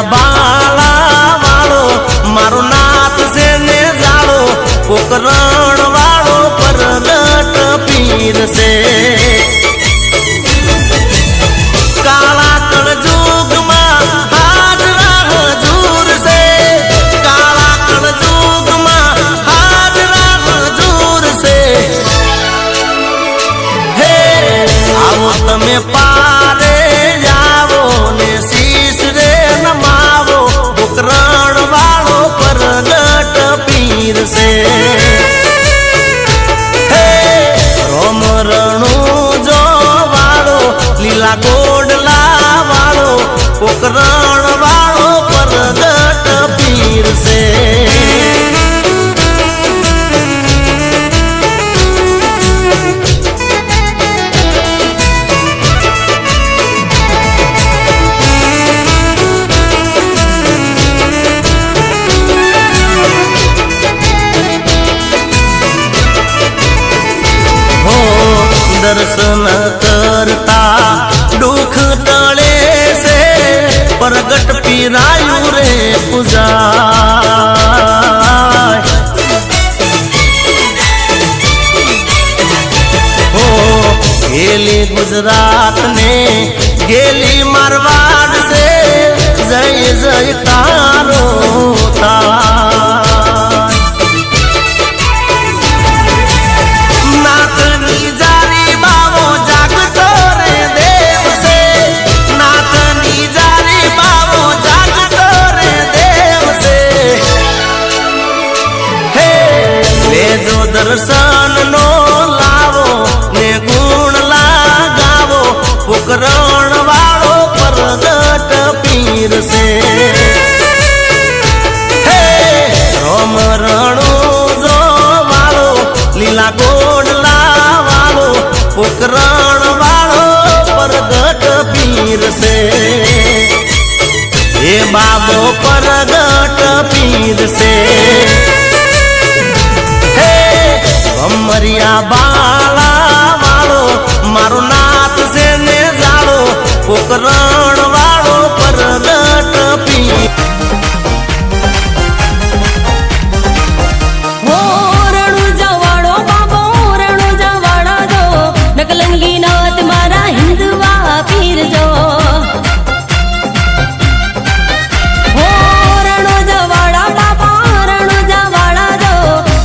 બાળા વાળો મારો નાથ છે ને જાળો પોકરણ વાળો પરગટ પીર છે કાળા કળજુગમાં હાજરા હજૂર છે કાળા કળજુગમાં હાજરા હજૂર છે હે આવો તમે પારે જાવો ને શીશ રે નમાવો પોકરણ વાળો પરગટ પીર છે રોમ રણું જો વાળો લીલા ગોડલા વાળો પોકરણ વાળો પરગટ પીર છે દર્શન કરતા દુઃખ ટળે છે પ્રગટ પીરાયું રે પૂજા હો ગેલી ગુજરાત ને ગેલી મારવાડ છે જય જયકારો થાય નાથની જારી બાવો જાગતો રે દેવ છે નાથની જારી બાવો જાગતો રે દેવ છે હે લેજો દર્શન નો લાવો ને ગુણ લાગાવો પોકરણ વાળો પરગટ પીર છે હે રોમ રણું જો વાળો લીલા ગોડલા વાળો પોકરણ વાળો પરગટ પીર છે એ બાબો પરગટ પીર છે હે અમરિયા બાળા વાળો મારો નાથ છે ને જાળો પોકરણ વાળો પરગટ પીર નાથ મારા હિન્દવા પીર જો હો રણો જવાડા બાબા રણો જવાડા જો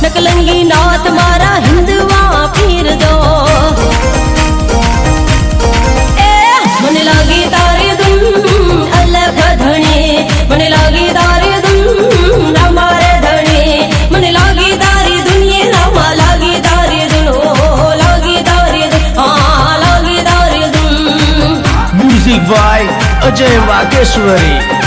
નકલંગી નાથ મારા હિન્દવા પીર જો એ મને લાગી તારી ધૂન અલગ ધણી મને લાગી તારી ધૂન અમારે ધણી મને લાગી તારી દુનિયા રામા લાગી તારી ધૂન લાગી તારી म्यूजिक बाय अजय वागेश्वरी।